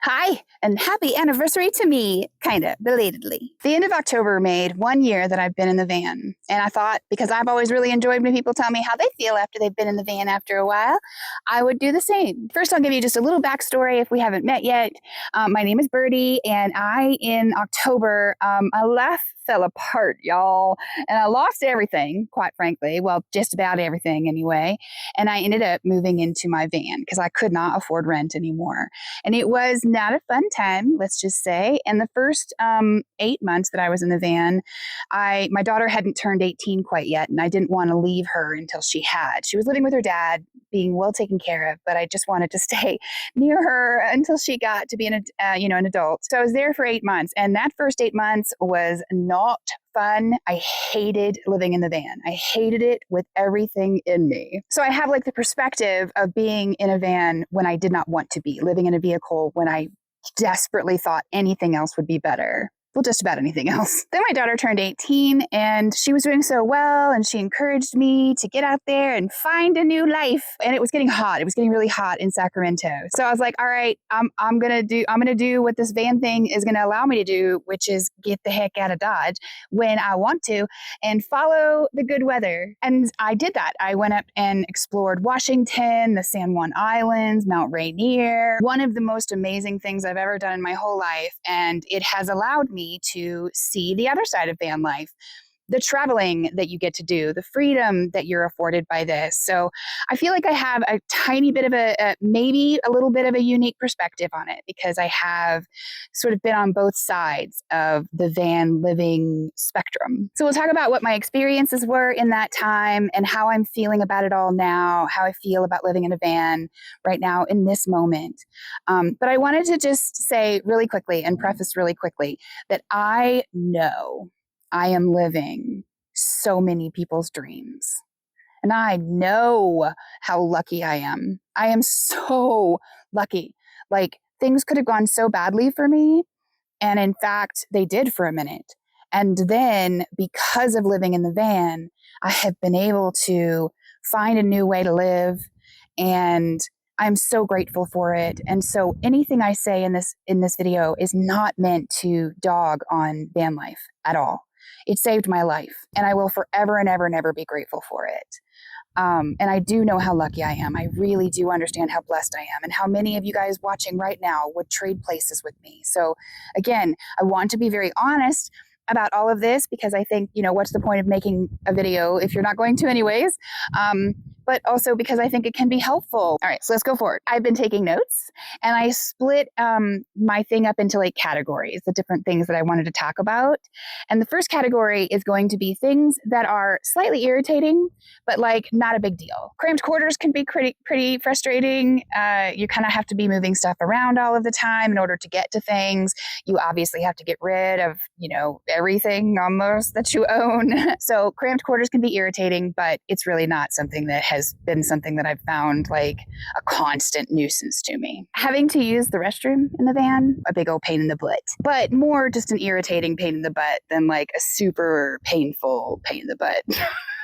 Hi, and happy anniversary to me, kind of belatedly. The end of October made 1 year that I've been in the van. And I thought, because I've always really enjoyed when people tell me how they feel after they've been in the van after a while, I would do the same. First, I'll give you just a little backstory if we haven't met yet. My name is Birdie, and in October, my life fell apart, y'all. And I lost everything, quite frankly. Well, just about everything anyway. And I ended up moving into my van because I could not afford rent anymore. And it was not a fun time, let's just say. And the first 8 months that I was in the van, my daughter hadn't turned 18 quite yet, and I didn't want to leave her until she had. She was living with her dad, being well taken care of, but I just wanted to stay near her until she got to be an adult. So I was there for 8 months, and that first 8 months was not fun. I hated living in the van. I hated it with everything in me. So I have like the perspective of being in a van when I did not want to be, living in a vehicle when I desperately thought anything else would be better. Well, just about anything else. Then my daughter turned 18 and she was doing so well, and she encouraged me to get out there and find a new life. And it was getting hot. It was getting really hot in Sacramento. So I was like, all right, I'm gonna do what this van thing is gonna allow me to do, which is get the heck out of Dodge when I want to and follow the good weather. And I did that. I went up and explored Washington, the San Juan Islands, Mount Rainier, one of the most amazing things I've ever done in my whole life. And it has allowed me to see the other side of van life, the traveling that you get to do, the freedom that you're afforded by this. So I feel like I have a tiny bit of maybe a little bit of a unique perspective on it, because I have sort of been on both sides of the van living spectrum. So we'll talk about what my experiences were in that time and how I'm feeling about it all now, how I feel about living in a van right now in this moment. But I wanted to just say really quickly and preface really quickly that I know I am living so many people's dreams. And I know how lucky I am. I am so lucky. Like, things could have gone so badly for me. And in fact, they did for a minute. And then because of living in the van, I have been able to find a new way to live. And I'm so grateful for it. And so anything I say in this video is not meant to dog on van life at all. It saved my life, and I will forever and ever and ever be grateful for it. And I do know how lucky I am. I really do understand how blessed I am, and how many of you guys watching right now would trade places with me. So again, I want to be very honest about all of this, because I think, what's the point of making a video if you're not going to anyways? But also because I think it can be helpful. All right, so let's go forward. I've been taking notes, and I split my thing up into like categories, the different things that I wanted to talk about. And the first category is going to be things that are slightly irritating, but like not a big deal. Cramped quarters can be pretty frustrating. You kind of have to be moving stuff around all of the time in order to get to things. You obviously have to get rid of, everything almost that you own. So cramped quarters can be irritating, but it's really not something that has been something that I've found like a constant nuisance to me. Having to use the restroom in the van, a big old pain in the butt, but more just an irritating pain in the butt than like a super painful pain in the butt.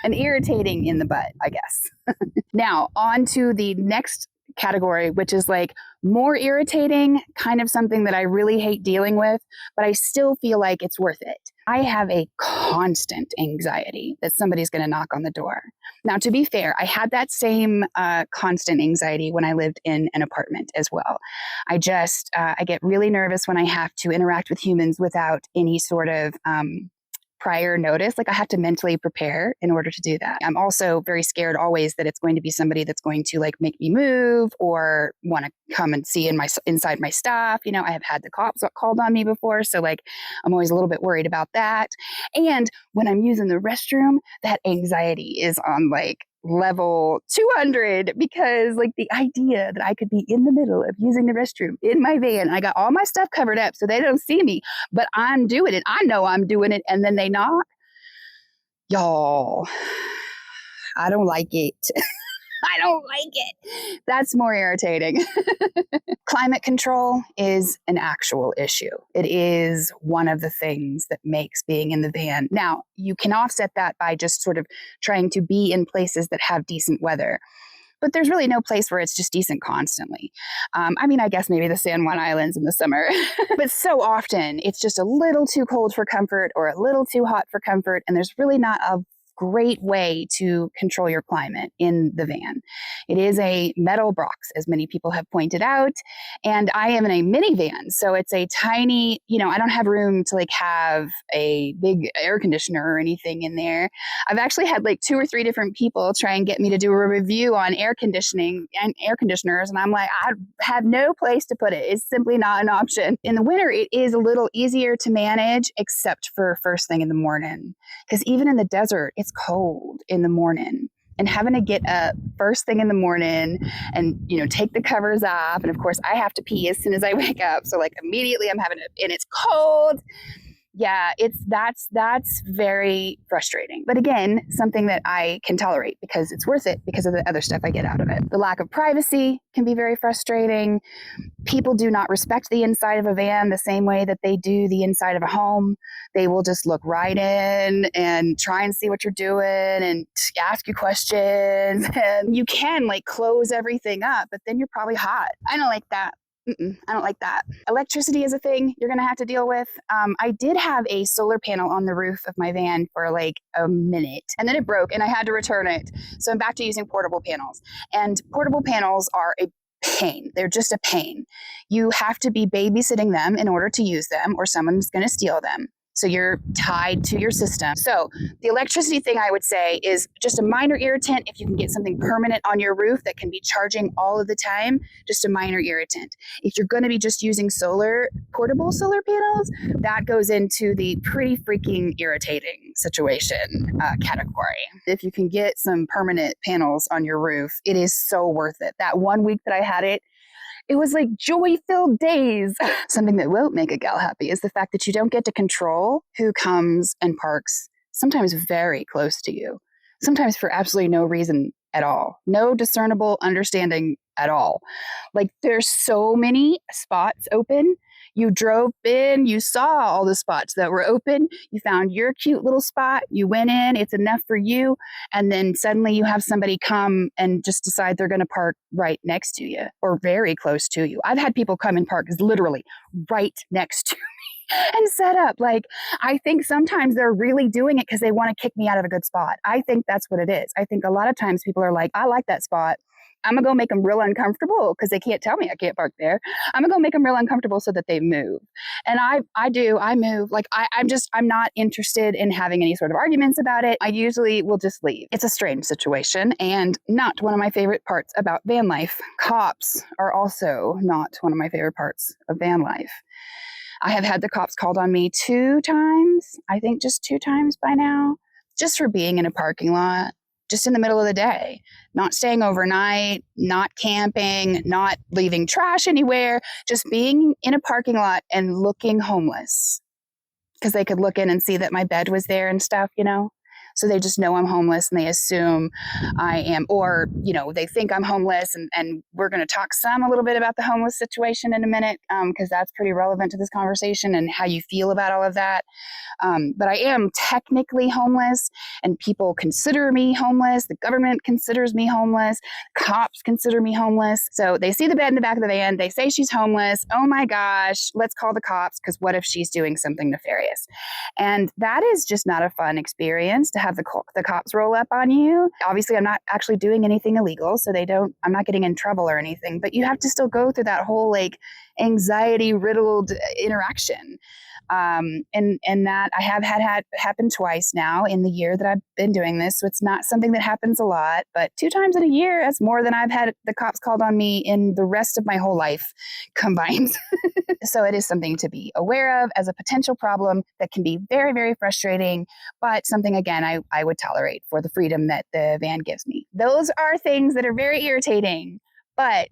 An irritating in the butt, I guess. Now, on to the next category, which is like more irritating, kind of something that I really hate dealing with, but I still feel like it's worth it. I have a constant anxiety that somebody's going to knock on the door. Now, to be fair, I had that same constant anxiety when I lived in an apartment as well. I get really nervous when I have to interact with humans without any sort of prior notice. Like, I have to mentally prepare in order to do that. I'm also very scared always that it's going to be somebody that's going to like make me move or want to come and see inside my stuff. I have had the cops called on me before. So like, I'm always a little bit worried about that. And when I'm using the restroom, that anxiety is on like level 200, because like the idea that I could be in the middle of using the restroom in my van, I got all my stuff covered up so they don't see me, but I'm doing it. I know I'm doing it. And then they knock. Y'all, I don't like it. I don't like it. That's more irritating. Climate control is an actual issue. It is one of the things that makes being in the van. Now, you can offset that by just sort of trying to be in places that have decent weather. but there's really no place where it's just decent constantly. I mean, I guess maybe the San Juan Islands in the summer, but so often it's just a little too cold for comfort or a little too hot for comfort. And there's really not a great way to control your climate in the van. It is a metal box, as many people have pointed out, and I am in a minivan, so it's a tiny, I don't have room to like have a big air conditioner or anything in there. I've actually had like 2 or 3 different people try and get me to do a review on air conditioning and air conditioners, and I'm like, I have no place to put it. It's simply not an option. In the winter, it is a little easier to manage, except for first thing in the morning, because even in the desert, it's cold in the morning, and having to get up first thing in the morning and take the covers off, and of course I have to pee as soon as I wake up, so like immediately I'm having to, and it's cold. Yeah, that's very frustrating. But again, something that I can tolerate because it's worth it because of the other stuff I get out of it. The lack of privacy can be very frustrating. People do not respect the inside of a van the same way that they do the inside of a home. They will just look right in and try and see what you're doing and ask you questions. And you can like close everything up, but then you're probably hot. I don't like that. I don't like that. Electricity is a thing you're going to have to deal with. I did have a solar panel on the roof of my van for like a minute, and then it broke and I had to return it. So I'm back to using portable panels. And portable panels are a pain. They're just a pain. You have to be babysitting them in order to use them, or someone's going to steal them. So you're tied to your system. So the electricity thing, I would say, is just a minor irritant. If you can get something permanent on your roof that can be charging all of the time, just a minor irritant. If you're going to be just using portable solar panels, that goes into the pretty freaking irritating situation category. If you can get some permanent panels on your roof, it is so worth it. That 1 week that I had it, it was like joy-filled days. Something that won't make a gal happy is the fact that you don't get to control who comes and parks, sometimes very close to you, sometimes for absolutely no reason at all. No discernible understanding at all. Like there's so many spots open. You drove in, you saw all the spots that were open. You found your cute little spot. You went in, it's enough for you. And then suddenly you have somebody come and just decide they're going to park right next to you or very close to you. I've had people come and park literally right next to me and set up. Like, I think sometimes they're really doing it because they want to kick me out of a good spot. I think that's what it is. I think a lot of times people are like, I like that spot. I'm going to go make them real uncomfortable because they can't tell me I can't park there. I'm going to go make them real uncomfortable so that they move. And I move. Like, I'm not interested in having any sort of arguments about it. I usually will just leave. It's a strange situation and not one of my favorite parts about van life. Cops are also not one of my favorite parts of van life. I have had the cops called on me 2 times, I think just 2 times by now, just for being in a parking lot, just in the middle of the day, not staying overnight, not camping, not leaving trash anywhere, just being in a parking lot and looking homeless because they could look in and see that my bed was there and stuff, So they just know I'm homeless and they assume I am, or, they think I'm homeless. And we're going to talk a little bit about the homeless situation in a minute because that's pretty relevant to this conversation and how you feel about all of that. But I am technically homeless and people consider me homeless. The government considers me homeless. Cops consider me homeless. So they see the bed in the back of the van. They say she's homeless. Oh my gosh, let's call the cops because what if she's doing something nefarious? And that is just not a fun experience to have the cops roll up on you. Obviously, I'm not actually doing anything illegal, so I'm not getting in trouble or anything, but you have to still go through that whole like anxiety riddled interaction. And that I have had happen twice now in the year that I've been doing this. So it's not something that happens a lot, but 2 times in a year, that's more than I've had the cops called on me in the rest of my whole life combined. So it is something to be aware of as a potential problem that can be very, very frustrating, but something, again, I would tolerate for the freedom that the van gives me. Those are things that are very irritating, but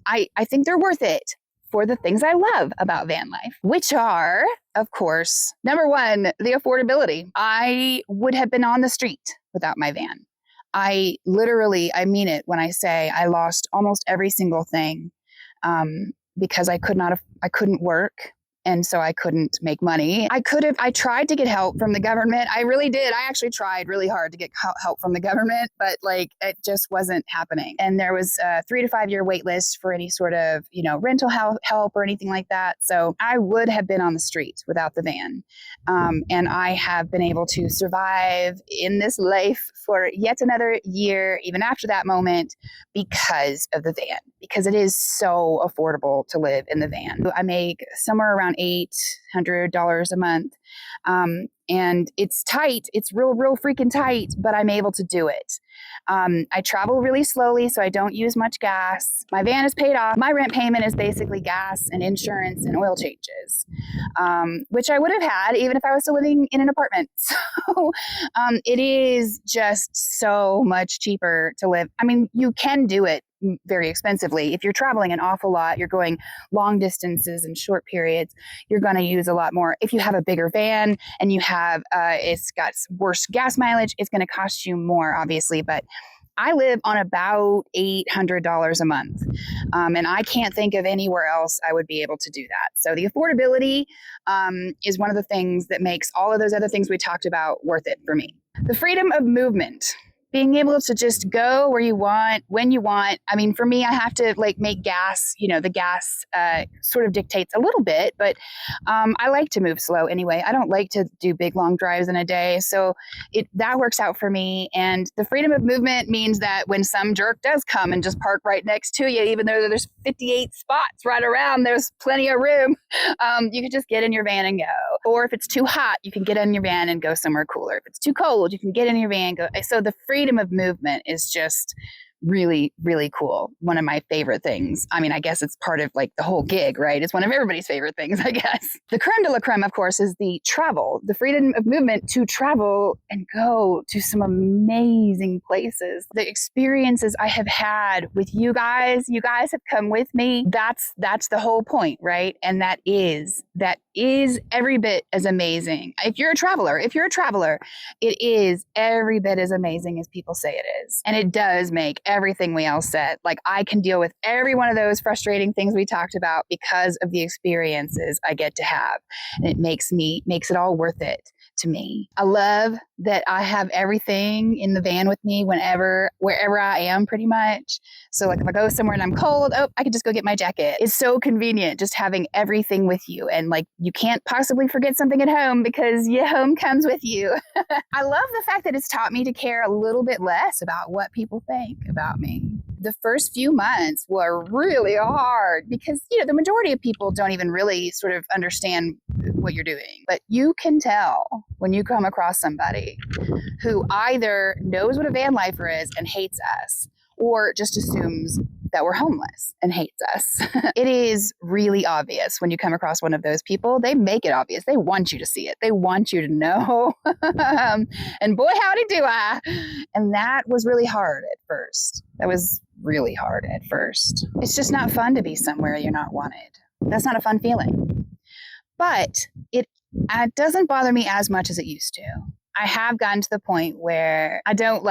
I think they're worth it for the things I love about van life, which are, of course, number 1, the affordability. I would have been on the street without my van. I mean it when I say I lost almost every single thing because I couldn't work And so I couldn't make money. I tried to get help from the government. I really did. I actually tried really hard to get help from the government, but like it just wasn't happening. And there was a 3 to 5 year wait list for any sort of, rental help or anything like that. So I would have been on the street without the van. And I have been able to survive in this life for yet another year, even after that moment, because of the van, because it is so affordable to live in the van. I make somewhere around $800 a month. And it's tight. It's real freaking tight, but I'm able to do it. I travel really slowly, so I don't use much gas. My van is paid off. My rent payment is basically gas and insurance and oil changes, which I would have had even if I was still living in an apartment. So it is just so much cheaper to live. I mean, you can do it very expensively. If you're traveling an awful lot, you're going long distances and short periods, you're going to use a lot more. If you have a bigger van and you have, it's got worse gas mileage, it's going to cost you more, obviously. But I live on about $800 a month. And I can't think of anywhere else I would be able to do that. So the affordability is one of the things that makes all of those other things we talked about worth it for me. The freedom of movement. Being able to just go where you want, when you want. I mean, for me, I have to make gas, the gas sort of dictates a little bit, but I like to move slow anyway. I don't like to do big, long drives in a day. So that works out for me. And the freedom of movement means that when some jerk does come and just park right next to you, even though there's 58 spots right around, there's plenty of room, you can just get in your van and go. Or if it's too hot, you can get in your van and go somewhere cooler. If it's too cold, you can get in your van and go. So the freedom of movement is just really, really cool. One of my favorite things. I mean, I guess it's part of the whole gig, right? It's one of everybody's favorite things, I guess. The creme de la creme, of course, is the travel, the freedom of movement to travel and go to some amazing places. The experiences I have had with you guys have come with me. That's the whole point, right? And that is every bit as amazing. If you're a traveler, it is every bit as amazing as people say it is. And it does make everything we all said. I can deal with every one of those frustrating things we talked about because of the experiences I get to have. And it makes it all worth it to me. I love that I have everything in the van with me wherever I am, pretty much. So if I go somewhere and I'm cold, I can just go get my jacket. It's so convenient just having everything with you. And you can't possibly forget something at home because your home comes with you. I love the fact that it's taught me to care a little bit less about what people think about me. The first few months were really hard because, the majority of people don't even really sort of understand what you're doing. But you can tell when you come across somebody who either knows what a van lifer is and hates us, or just assumes that we're homeless and hates us. It is really obvious when you come across one of those people. They make it obvious. They want you to see it. They want you to know. And boy, howdy do I. And that was really hard at first. It's just not fun to be somewhere you're not wanted. That's not a fun feeling. But it doesn't bother me as much as it used to. I have gotten to the point where I don't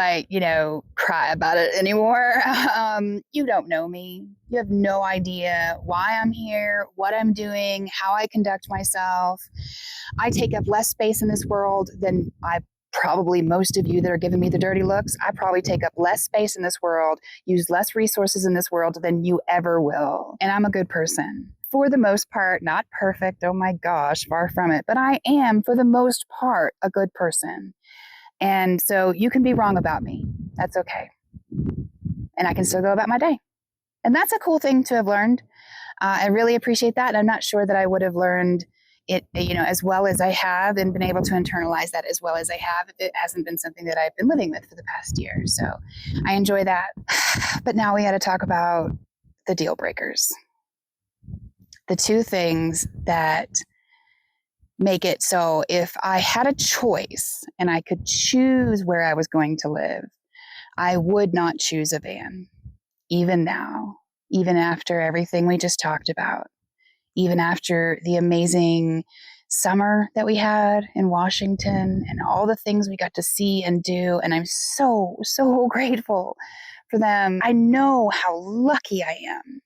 cry about it anymore. You don't know me. You have no idea why I'm here, what I'm doing, how I conduct myself. I take up less space in this world than probably most of you that are giving me the dirty looks. I probably take up less space in this world, use less resources in this world than you ever will. And I'm a good person. For the most part, not perfect. Oh my gosh, far from it. But I am, for the most part, a good person. And so you can be wrong about me. That's okay. And I can still go about my day. And that's a cool thing to have learned. I really appreciate that. And I'm not sure that I would have learned it, as well as I have and been able to internalize that as well as I have if it hasn't been something that I've been living with for the past year. So I enjoy that. But now we got to talk about the deal breakers. The two things that make it so if I had a choice and I could choose where I was going to live, I would not choose a van. Even now, even after everything we just talked about, even after the amazing summer that we had in Washington and all the things we got to see and do. And I'm so, so grateful for them. I know how lucky I am.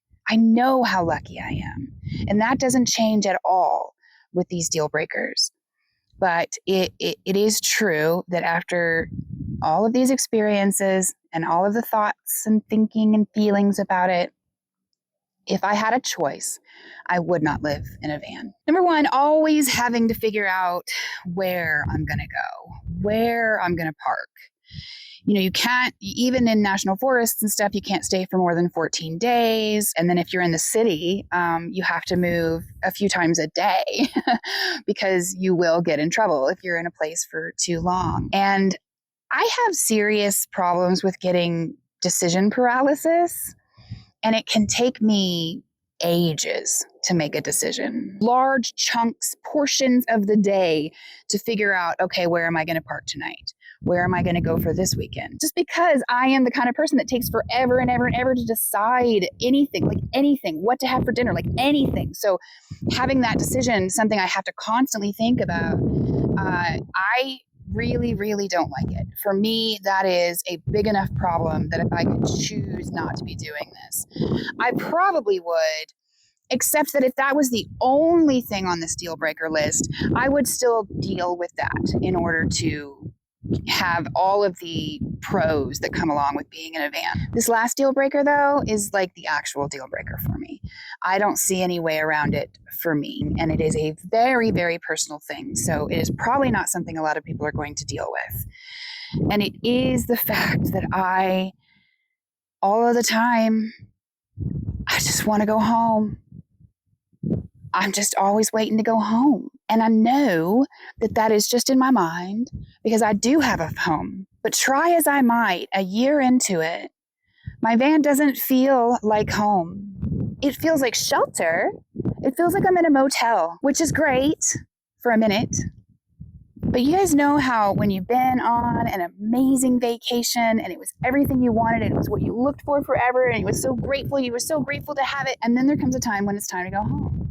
And that doesn't change at all with these deal breakers. But it is true that after all of these experiences and all of the thoughts and thinking and feelings about it, if I had a choice, I would not live in a van. Number one, always having to figure out where I'm going to go, where I'm going to park. You can't, even in national forests and stuff, you can't stay for more than 14 days. And then if you're in the city, you have to move a few times a day because you will get in trouble if you're in a place for too long. And I have serious problems with getting decision paralysis, and it can take me ages to make a decision. Large chunks, portions of the day to figure out, okay, where am I going to park tonight? Where am I going to go for this weekend? Just because I am the kind of person that takes forever and ever and ever to decide anything, what to have for dinner, anything. So having that decision, something I have to constantly think about, I really, really don't like it. For me, that is a big enough problem that if I could choose not to be doing this, I probably would. Except that if that was the only thing on this deal breaker list, I would still deal with that in order to have all of the pros that come along with being in a van. This last deal breaker, though, is like the actual deal breaker for me. I don't see any way around it for me, and it is a very, very personal thing. So it is probably not something a lot of people are going to deal with. And it is the fact that all of the time, I just want to go home. I'm just always waiting to go home. And I know that that is just in my mind because I do have a home. But try as I might, a year into it, my van doesn't feel like home. It feels like shelter. It feels like I'm in a motel, which is great for a minute. But you guys know how when you've been on an amazing vacation and it was everything you wanted and it was what you looked for forever and you were so grateful to have it. And then there comes a time when it's time to go home.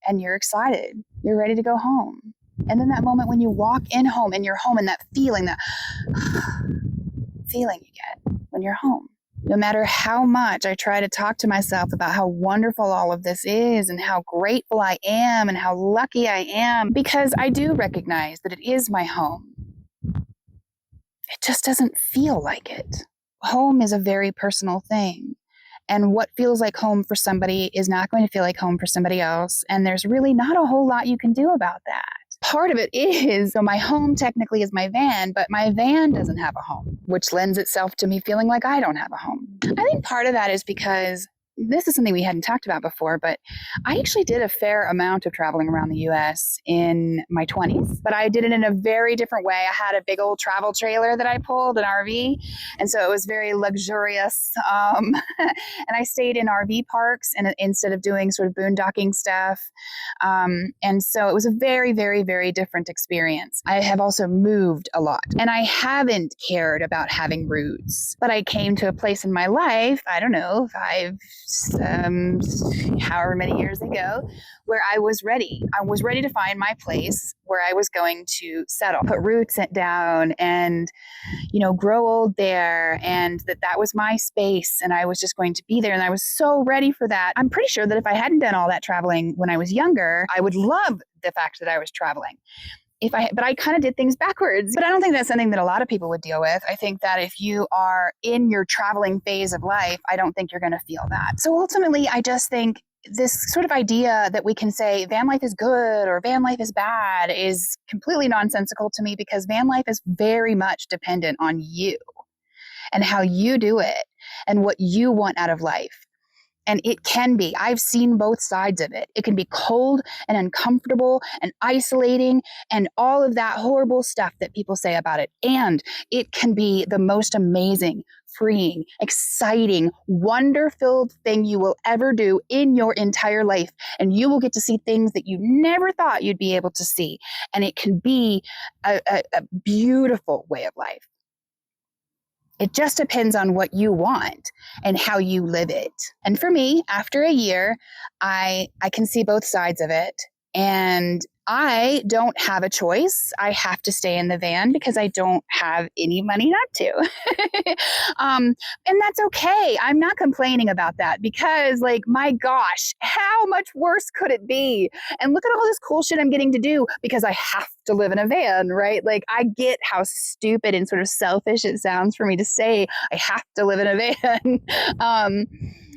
And you're excited. You're ready to go home. And then that moment when you walk in home and you're home and that feeling you get when you're home. No matter how much I try to talk to myself about how wonderful all of this is and how grateful I am and how lucky I am, because I do recognize that it is my home. It just doesn't feel like it. Home is a very personal thing. And what feels like home for somebody is not going to feel like home for somebody else. And there's really not a whole lot you can do about that. Part of it is, so my home technically is my van, but my van doesn't have a home, which lends itself to me feeling like I don't have a home. I think part of that is because this is something we hadn't talked about before, but I actually did a fair amount of traveling around the U.S. in my 20s, but I did it in a very different way. I had a big old travel trailer that I pulled, an RV, and so it was very luxurious. And I stayed in RV parks and instead of doing sort of boondocking stuff. And so it was a very, very, very different experience. I have also moved a lot, and I haven't cared about having roots, but I came to a place in my life, I don't know, however many years ago, where I was ready. I was ready to find my place where I was going to settle, put roots down and, grow old there. And that was my space and I was just going to be there. And I was so ready for that. I'm pretty sure that if I hadn't done all that traveling when I was younger, I would love the fact that I was traveling. But I kind of did things backwards. But I don't think that's something that a lot of people would deal with. I think that if you are in your traveling phase of life, I don't think you're going to feel that. So ultimately, I just think this sort of idea that we can say van life is good or van life is bad is completely nonsensical to me, because van life is very much dependent on you and how you do it and what you want out of life. And it can be, I've seen both sides of it. It can be cold and uncomfortable and isolating and all of that horrible stuff that people say about it. And it can be the most amazing, freeing, exciting, wonder-filled thing you will ever do in your entire life. And you will get to see things that you never thought you'd be able to see. And it can be a beautiful way of life. It just depends on what you want and how you live it. And for me, after a year, I can see both sides of it. And I don't have a choice. I have to stay in the van because I don't have any money not to. And that's okay. I'm not complaining about that because, like, my gosh, how much worse could it be? And look at all this cool shit I'm getting to do because I have to live in a van, right? Like, I get how stupid and sort of selfish it sounds for me to say I have to live in a van.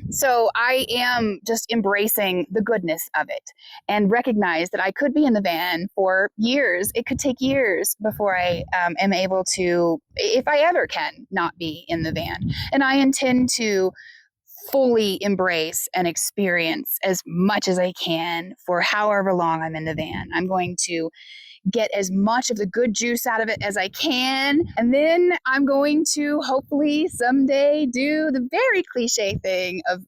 So I am just embracing the goodness of it and recognize that I could be in the van for years. It could take years before I am able to, if I ever can, not be in the van. And I intend to fully embrace and experience as much as I can for however long I'm in the van. I'm going to get as much of the good juice out of it as I can. And then I'm going to hopefully someday do the very cliche thing of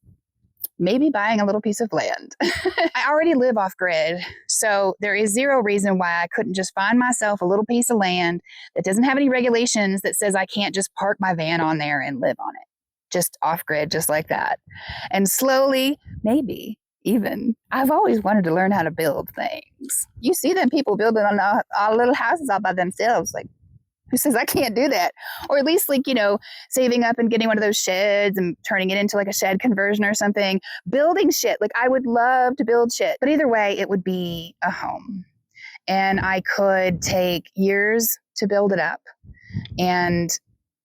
maybe buying a little piece of land. I already live off grid, so there is zero reason why I couldn't just find myself a little piece of land that doesn't have any regulations that says I can't just park my van on there and live on it. Just off grid, just like that. And slowly, maybe even, I've always wanted to learn how to build things. You see them people building on all little houses all by themselves. Like, who says I can't do that? Or at least, like, saving up and getting one of those sheds and turning it into like a shed conversion or something. Building shit. Like, I would love to build shit. But either way, it would be a home. And I could take years to build it up. And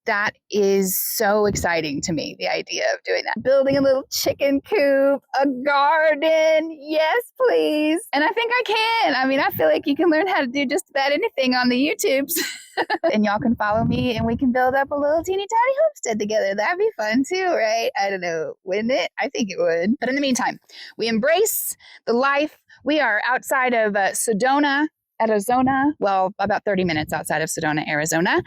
that is so exciting to me, the idea of doing that. Building a little chicken coop, a garden. Yes, please. And I think I can. I mean, I feel like you can learn how to do just about anything on the YouTubes. And y'all can follow me and we can build up a little teeny tiny homestead together. That'd be fun too, right? I don't know. Wouldn't it? I think it would. But in the meantime, we embrace the life. We are outside of Sedona, Arizona, well, about 30 minutes outside of Sedona, Arizona.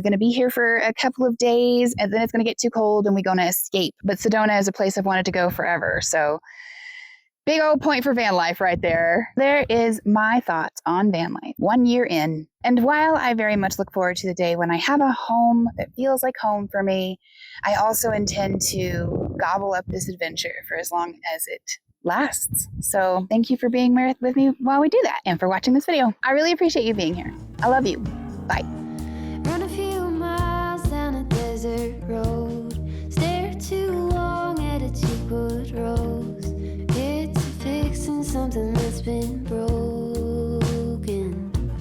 Going to be here for a couple of days, and then it's going to get too cold and we're going to escape. But Sedona is a place I've wanted to go forever. So big old point for van life right there. There is my thoughts on van life 1 year in. And while I very much look forward to the day when I have a home that feels like home for me, I also intend to gobble up this adventure for as long as it lasts. So thank you for being with me while we do that and for watching this video. I really appreciate you being here. I love you. Bye. Run a few miles down a desert road. Stare too long at a cheap wood rose. It's fixing something that's been broke.